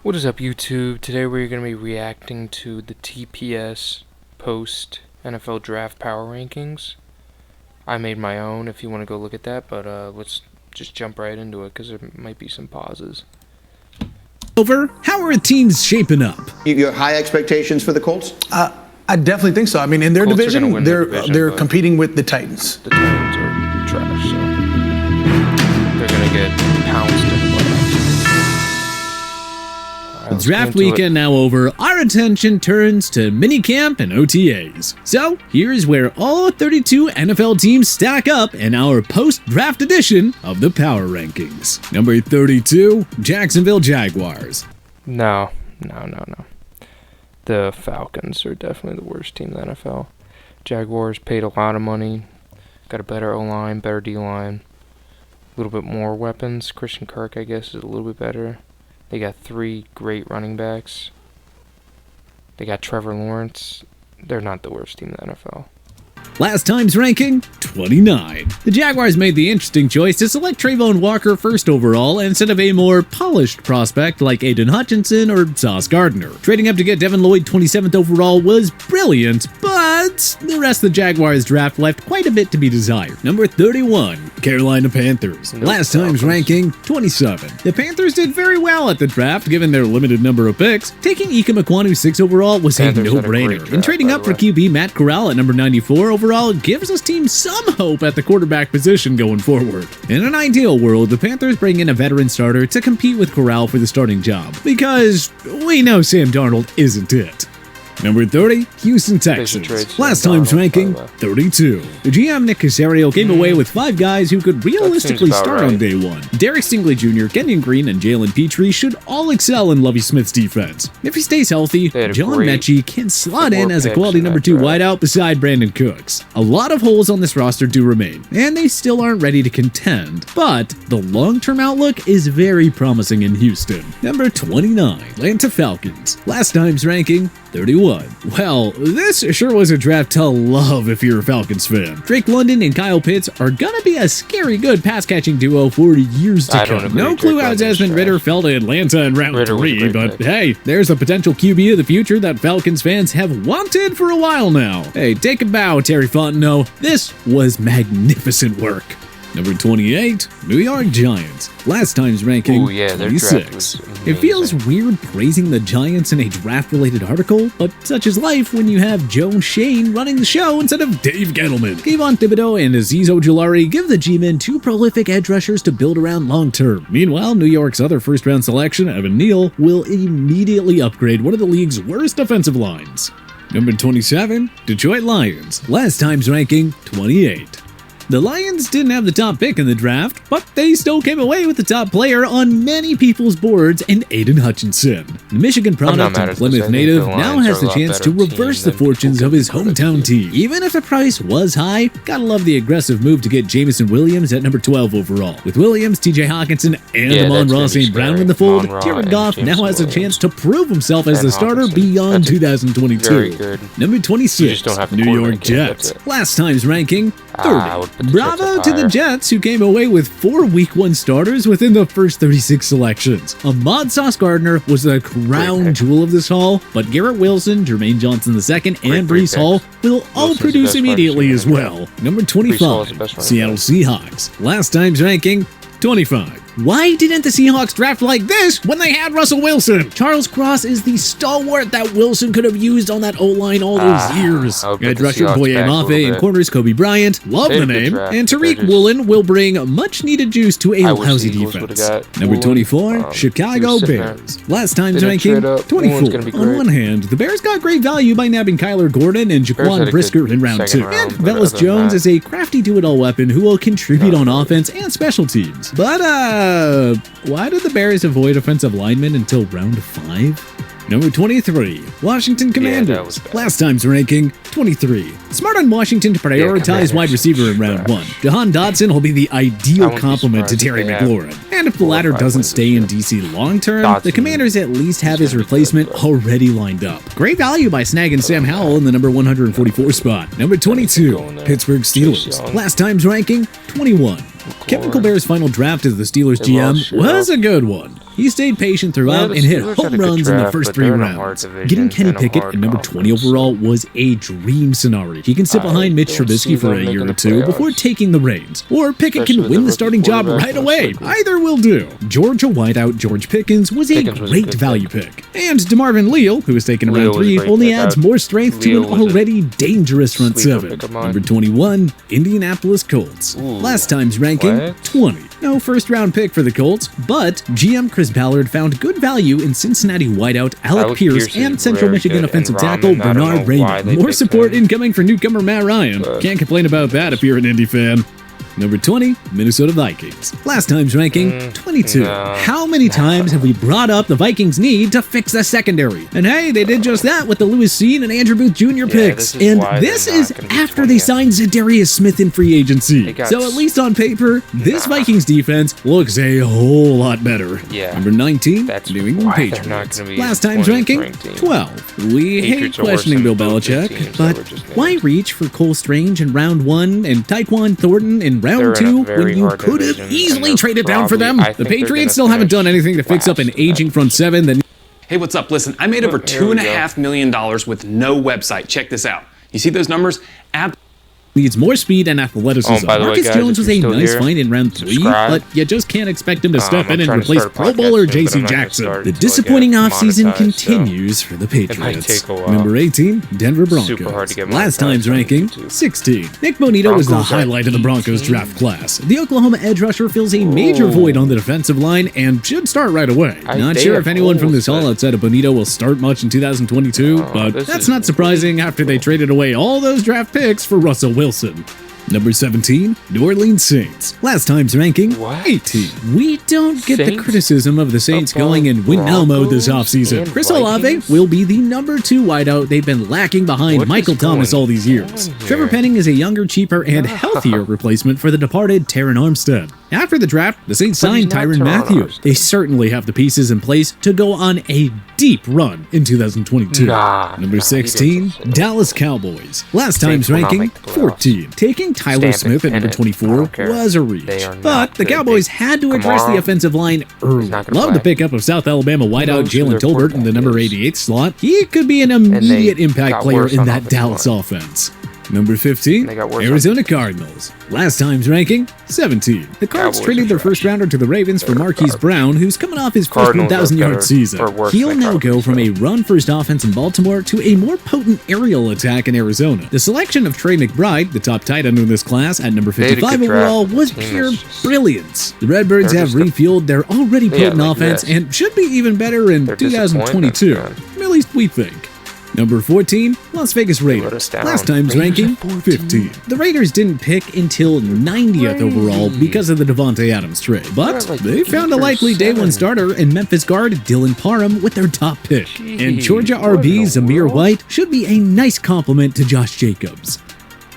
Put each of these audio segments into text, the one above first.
What is up, YouTube? Today we're going to be reacting to the TPS post NFL draft power rankings. I made my own if you want to go look at that, but let's just jump right into it because there might be some pauses. How are teams shaping up? You have high expectations for the Colts? I definitely think so. I mean, in their Colts are division, gonna win their division, they're but competing with the Titans. The Titans are trash, so they're going to get pounced in the playoffs. With draft weekend now over, our attention turns to minicamp and OTAs. So, here's where all 32 NFL teams stack up in our post-draft edition of the Power Rankings. Number 32, Jacksonville Jaguars. No. The Falcons are definitely the worst team in the NFL. Jaguars paid a lot of money, got a better O-line, better D-line, a little bit more weapons. Christian Kirk, I guess, is a little bit better. They got 3 great running backs. They got Trevor Lawrence. They're not the worst team in the NFL. Last time's ranking, 29. The Jaguars made the interesting choice to select Trayvon Walker first overall instead of a more polished prospect like Aiden Hutchinson or Sauce Gardner. Trading up to get Devin Lloyd 27th overall was brilliant, but the rest of the Jaguars draft left quite a bit to be desired. Number 31, Carolina Panthers. Last time's ranking, 27. The Panthers did very well at the draft given their limited number of picks. Taking Ike Mekwonu 6 overall was a no-brainer, and trading up for QB Matt Corral at number 94 overall gives this team some hope at the quarterback position going forward. In an ideal world, the Panthers bring in a veteran starter to compete with Corral for the starting job, because we know Sam Darnold isn't it. Number 30, Houston Texans. Last time's ranking, 32. The GM Nick Caserio came away with 5 guys who could realistically start on day 1. Derek Stingley Jr., Kenyon Green, and Jalen Petrie should all excel in Lovie Smith's defense. If he stays healthy, John Mechie can slot in as a quality number 2 wideout beside Brandon Cooks. A lot of holes on this roster do remain, and they still aren't ready to contend, but the long-term outlook is very promising in Houston. Number 29, Atlanta Falcons. Last time's ranking, 31. Well, this sure was a draft to love if you're a Falcons fan. Drake London and Kyle Pitts are gonna be a scary good pass-catching duo for years to come. No clue how Desmond Ridder fell to Atlanta in round 3, but hey, there's a potential QB of the future that Falcons fans have wanted for a while now. Hey, take a bow, Terry Fontenot. This was magnificent work. Number 28, New York Giants. Last time's ranking, 26. It feels weird praising the Giants in a draft-related article, but such is life when you have Joe Shane running the show instead of Dave Gettleman. Kayvon Thibodeau and Azeez Ojulari give the G-men 2 prolific edge rushers to build around long-term. Meanwhile, New York's other first-round selection, Evan Neal, will immediately upgrade one of the league's worst defensive lines. Number 27, Detroit Lions. Last time's ranking, 28. The Lions didn't have the top pick in the draft, but they still came away with the top player on many people's boards in Aiden Hutchinson. The Michigan product and Plymouth native now has the chance to reverse the fortunes of his hometown team. Even if the price was high, gotta love the aggressive move to get Jameson Williams at number 12 overall. With Williams, TJ Hawkinson, and Amon-Ra St. Brown in the fold, Jared Goff now has a chance to prove himself as the starter beyond 2022. Number 26, New York Jets. Last time's ranking, 30. Bravo to the Jets, who came away with 4 Week 1 starters within the first 36 selections. Ahmad Sauce Gardner was the crown jewel of this haul, but Garrett Wilson, Jermaine Johnson II, and Breece Hall will all produce immediately as well. Number 25, Seattle Seahawks. Last time's ranking, 25. Why didn't the Seahawks draft like this when they had Russell Wilson? Charles Cross is the stalwart that Wilson could have used on that O-line all those years. Edge rusher Boye Mafe and corners Kobe Bryant, love the name, and Tariq Woolen will bring much-needed juice to a lousy defense. Number 24, Chicago Bears. Last time's ranking, 24. On one hand, the Bears got great value by nabbing Kyler Gordon and Jaquan Brisker in round 2, and Velus Jones is a crafty do-it-all weapon who will contribute on offense and special teams. But, why did the Bears avoid offensive linemen until round 5? Number 23, Washington Commanders. Last time's ranking, 23. Smart on Washington to prioritize wide receiver in round 1. Jahan Dotson will be the ideal complement to Terry McLaurin. And if the latter doesn't stay in DC long term, the Commanders at least have his replacement already lined up. Great value by snagging Sam Howell in the number 144 spot. Number 22, Pittsburgh Steelers. Last time's ranking, 21. Kevin Colbert's final draft as the Steelers GM was a good one. He stayed patient throughout and hit home runs in the first 3 rounds. Getting Kenny Pickett at number 20 overall was a dream scenario. He can sit behind Mitch Trubisky for a year or two before taking the reins, or Pickett can win the starting job right away. Either will do. Georgia wideout George Pickens was a great value pick. And DeMarvin Leal, who was taken around 3, only adds more strength to an already dangerous front 7. Number 21, Indianapolis Colts. Last time's ranking, 20. No first-round pick for the Colts, but GM Chris Ballard found good value in Cincinnati wideout Alec Pierce and Central Michigan offensive tackle Bernard Raymond. More support incoming for newcomer Matt Ryan. Can't complain about that if you're an Indy fan. Number 20, Minnesota Vikings. Last time's ranking, 22. How many times have we brought up the Vikings' need to fix the secondary? And hey, they did just that with the Lewis Cine and Andrew Booth Jr. picks. This is after they signed Zadarius Smith in free agency. So at least on paper, this Vikings defense looks a whole lot better. Number 19, New England Patriots. Last time's ranking, 12. We hate questioning Bill Belichick, but why reach for Cole Strange in round 1 and Tyquan Thornton in round 2 when you could have easily traded down for them? The Patriots still haven't done anything to fix up an aging front 7. Hey, what's up? Listen, I made over $2.5 million with no website. Check this out. You see those numbers? Needs more speed and athleticism. Marcus Jones was a nice find in round 3, but you just can't expect him to step in and replace Pro Bowler J.C. Jackson. The disappointing offseason continues for the Patriots. Number 18, Denver Broncos. Last time's ranking, 16. Nick Bonito was the highlight of the Broncos draft class. The Oklahoma edge rusher fills a major void on the defensive line and should start right away. Not sure if anyone from this haul outside of Bonito will start much in 2022, but that's not surprising after they traded away all those draft picks for Russell Wilson. Number 17, New Orleans Saints. Last time's ranking, 18. We don't get the criticism of the Saints going in win-now mode this offseason. Chris Olave will be the number 2 wideout they've been lacking behind Michael Thomas all these years. Trevor Penning is a younger, cheaper, and healthier replacement for the departed Terron Armstead. After the draft, the Saints signed Tyrann Mathieu. They certainly have the pieces in place to go on a deep run in 2022. Number 16, Dallas Cowboys. Last time's ranking, 14. Taking Tyler Smith at number 24 was a reach, but the Cowboys had to address the offensive line early. Love the pickup of South Alabama wideout Jalen Tolbert in the number 88 slot. He could be an immediate impact player in that Dallas offense. Number 15, Arizona Cardinals. Last time's ranking, 17. The Cards traded their first rounder to the Ravens for Marquise Brown, who's coming off his first 1,000-yard season. He'll now go from a run-first offense in Baltimore to a more potent aerial attack in Arizona. The selection of Trey McBride, the top tight end in this class at number 55 overall, was pure brilliance. The Redbirds have refueled their already potent offense and should be even better in 2022. At least we think. Number 14, Las Vegas Raiders. Last time's ranking, 15. The Raiders didn't pick until 90th overall because of the Devontae Adams trade, but they found a likely day 1 starter in Memphis guard Dylan Parham with their top pick. And Georgia RB Zamir White should be a nice compliment to Josh Jacobs.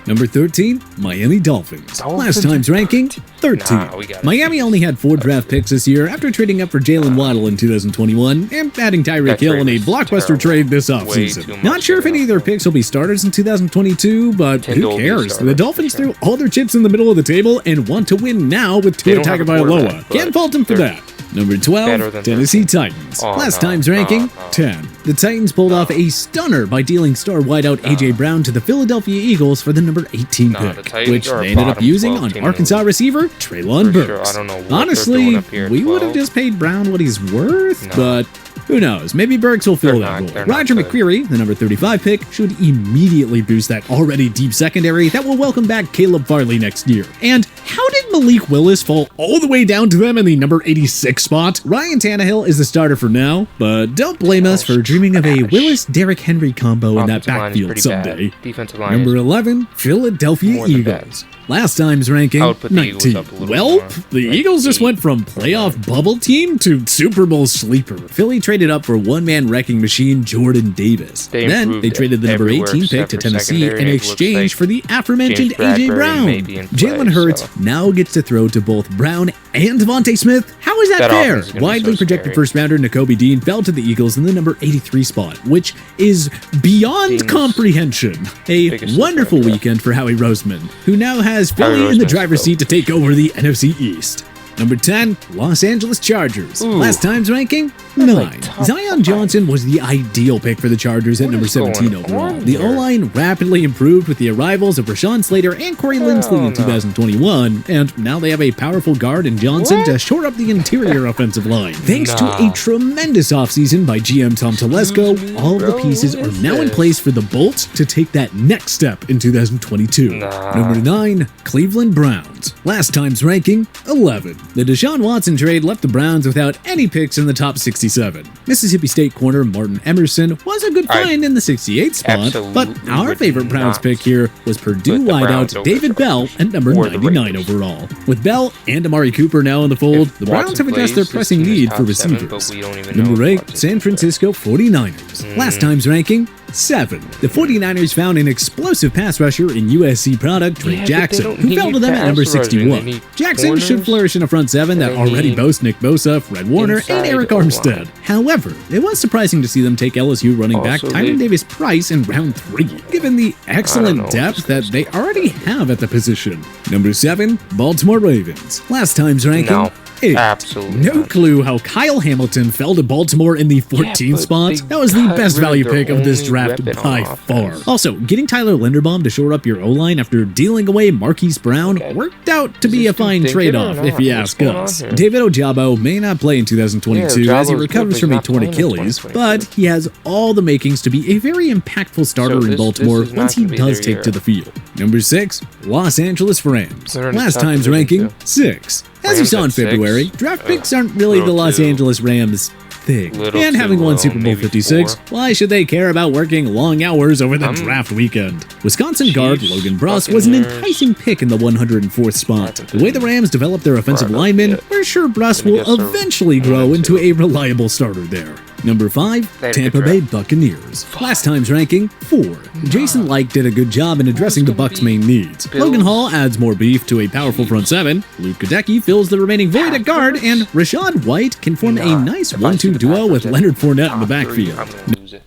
Number 13, Miami Dolphins. Last time's ranking, 13. Miami only had 4 draft picks this year after trading up for Jalen Waddle in 2021 and adding Tyreek Hill in a blockbuster trade this offseason. Not sure if any of their picks will be starters in 2022, but who cares? The Dolphins threw all their chips in the middle of the table and want to win now with Tua Tagovailoa. Can't fault them for that. Number 12, Tennessee Titans. Last time's ranking, 10. The Titans pulled off a stunner by dealing star wideout A.J. Brown to the Philadelphia Eagles for the number 18 pick, which they ended up using on Arkansas receiver Treylon Burks. Honestly, we would have just paid Brown what he's worth, but who knows? Maybe Burks will fill that role. Roger McCreary, the number 35 pick, should immediately boost that already deep secondary that will welcome back Caleb Farley next year. And how did Malik Willis fall all the way down to them in the number 86 spot? Ryan Tannehill is the starter for now, but don't blame us for dreaming of a Willis-Derrick Henry combo in that backfield someday. Number 11, Philadelphia Eagles. Last time's ranking, 19. Well, the Eagles just went from playoff bubble team to Super Bowl sleeper. Philly traded up for one-man wrecking machine Jordan Davis. Then they traded the number 18 pick to Tennessee in exchange for the aforementioned A.J. Brown. Jalen Hurts now gets to throw to both Brown and Devontae Smith? How is that That fair? offense is gonna be Widely so projected scary. first-rounder Nakobe Dean fell to the Eagles in the number 83 spot, which is beyond Dean's comprehension. A biggest wonderful surprise. weekend for Howie Roseman, who now has Howie Philly in the Roseman's driver's dope. seat to take over the NFC East. Number 10, Los Angeles Chargers. Ooh. Last time's ranking, 9. like top Zion 5. Johnson was the ideal pick for the Chargers at What number is going 17 overall. on The here? O-line rapidly improved with the arrivals of Rashawn Slater and Corey Linsley in no. 2021, and now they have a powerful guard in Johnson to shore up the interior offensive line. Thanks to a Nah. tremendous offseason by GM Tom Telesco, Excuse me, all of the bro, pieces what are is now in this? place for the Bolts to take that next step in 2022. Nah. Number 9, Cleveland Browns. Last time's ranking, 11. The Deshaun Watson trade left the Browns without any picks in the top 67. Mississippi State corner Martin Emerson was a good I find in the 68th spot, absolutely but our would favorite Browns not pick here was Purdue put the Browns wideout over David the Bell Chargers at number or the 99 Raiders. overall. With Bell and Amari Cooper now in the fold, If the Browns Watson have addressed their plays, pressing this team is need for top 7, receivers. but we don't even know Number if 8, Watson's San gonna Francisco 49ers. Last time's ranking, 7. The 49ers found an explosive pass rusher in USC product Trey Yeah, but they Jackson, don't who fell to need them at number pass rushing. 61. They need Jackson should corners, flourish in a front seven that they already need boasts Nick Bosa, Fred Warner, and inside Eric O-line. Armstead. However, it was surprising to see them take LSU running back Also, Tyron they- Davis-Price in round 3, given the excellent know depth what's that they already have at the position. Number 7, Baltimore Ravens. Last time's ranking, No, 8. absolutely No not. clue how Kyle Hamilton fell to Baltimore in the 14th but spot. they That was the got best rid of value their pick of this only draft weapon by on far. offense. Also, getting Tyler Linderbaum to shore up your O-line after dealing away Marquise Brown Okay. worked out to Is be this a fine dude thinking or trade-off, if not? you What's ask going on us. here? David Ojabo may not play in 2022 Yeah, as he Ojabo's recovers good, from but a he's torn not playing in Achilles, 2022. but he has all the makings to be a very impactful starter So in this Baltimore is not once he gonna be does their take year. to the field. Number 6, Los Angeles Rams. They're in a Last tough time's division, ranking, too. 6. As you Rams saw in at 6? February, draft picks aren't really the Little Los too- Angeles Rams thing. little And too having won low, Super Bowl maybe 56, 4. why should they care about working long hours over the I'm- draft weekend? Wisconsin guard Chiefs, Logan Bruss was an Buccaneers. enticing pick in the 104th spot. The way the Rams developed their offensive Right, linemen, yeah. we're sure Bruss Gonna will guess they're eventually grow 1 and into 2. a reliable starter there. Number 5, They had a Tampa good Bay draft. Buccaneers. Last time's ranking, 4. Jason Licht did a good job in addressing the gonna Bucs' be main needs. Bills. Logan Hall adds more beef to a powerful front seven. Luke Gadecki fills the remaining void at guard, and Rashad White can form a Nah, nice if I see 1-2 the duo Packers with at Leonard Fournette in the top 3, backfield. I'm gonna lose it.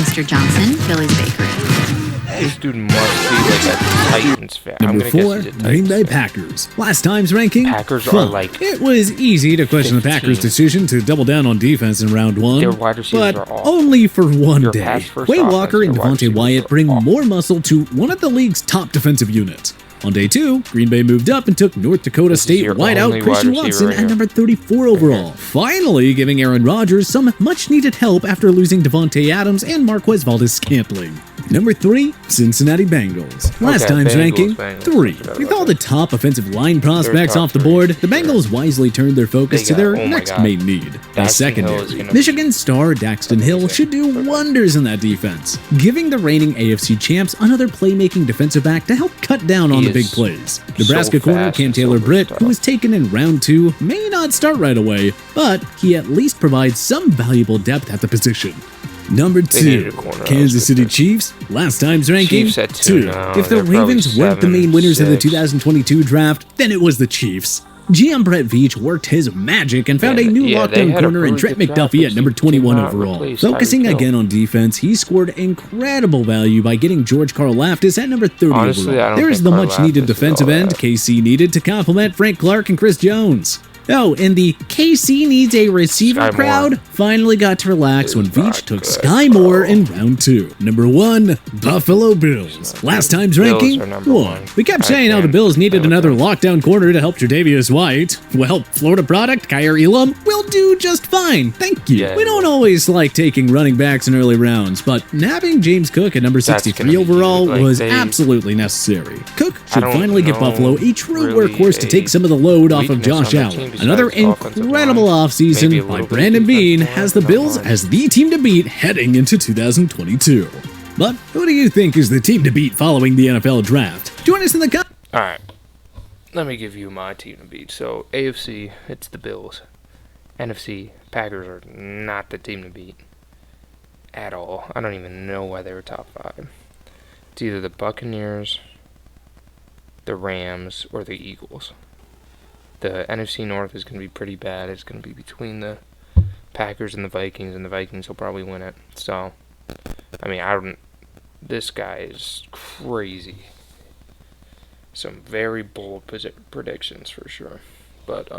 Mr. Johnson, Philly's Bakery. This dude must be like a Titans fan. I'm Number gonna 4, guess he's a Green Titans Bay fan. Packers. Last time's ranking, Packers are 5. like It was easy to question the 15. Packers' decision to double down on defense in round 1, Their wide receivers but are awful. only for one Their day. pass-first Quay offense, Walker and their wide Devontae receivers Wyatt are bring awful. more muscle to one of the league's top defensive units. On day 2, Green Bay moved up and took North Dakota This is State your wideout only Christian wide receiver Watson right at here. number 34 overall, finally giving Aaron Rodgers some much-needed help after losing Devontae Adams and Marquez Valdes-Scantling. Number 3, Cincinnati Bengals. Last Okay, time's Bengals, ranking, Bengals. 3. Forgot With about all that. the top offensive line prospects top off the 3, board, the sure. Bengals wisely turned their focus They to got- their oh my next God. main need, the Daxton Hill is secondary. gonna be- Michigan star Daxton Hill should do wonders in that defense, giving the reigning AFC champs another playmaking defensive back to help cut down on He the big is plays. so Nebraska corner fast Cam and so Taylor Britt, versatile. who was taken in round 2, may not start right away, but he at least provides some valuable depth at the position. Number They needed 2, a corner. That was Kansas good City pick. Chiefs. Last time's ranking, Chiefs at 2 now. If the They're probably Ravens weren't the main 7, winners of the 6. 2022 draft, then it was the Chiefs. GM Brett Veach worked his magic and found a Yeah, new yeah, they lockdown had a corner in really Trent good draft McDuffie at pick. number He 21 cannot overall. replace Focusing Tyreek Hill. again on defense, he scored incredible value by getting George Karlaftis at number 30 Honestly, overall. I don't There's think the much-needed Karlaftis is defensive all end that. KC needed to complement Frank Clark and Chris Jones. Oh, and the KC needs a receiver Sky Moore. crowd finally got to relax when Is Veach not took good, Sky bro. Moore in round 2. Number 1, Buffalo Bills. Last time's Bills ranking, are number 1. one. We kept I saying how the can't Bills needed play with another them. lockdown corner to help Tre'Davious White. Well, Florida product, Kyer Elam, will do just fine. Thank you. Yeah. We don't always like taking running backs in early rounds, but nabbing James Cook at number That's 63 gonna be overall huge. Like, was they- absolutely necessary. Cook should don't finally give know Buffalo a true really workhorse to a take some of the load off of weakness Josh on their Allen. team besides Another offensive incredible line. Maybe offseason a by little bit Brandon Bean defensive has the line, Bills not hard. as the team to beat heading into 2022. But who do you think is the team to beat following the NFL draft? Join us in the comments. All right. Let me give you my team to beat. So, AFC, it's the Bills. NFC, Packers are not the team to beat at all. I don't even know why they were top 5. It's either the Buccaneers the Rams or the Eagles. The NFC North is going to be pretty bad. It's going to be between the Packers and the Vikings will probably win it. So, I mean, this guy is crazy. Some very bold predictions for sure. But,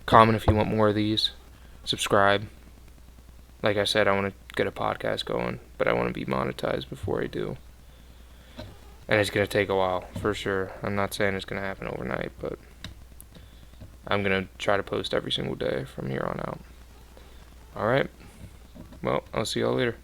comment if you want more of these. Subscribe. Like I said, I want to get a podcast going, but I want to be monetized before I do. And it's going to take a while, for sure. I'm not saying it's going to happen overnight, but I'm going to try to post every single day from here on out. Alright. Well, I'll see y'all later.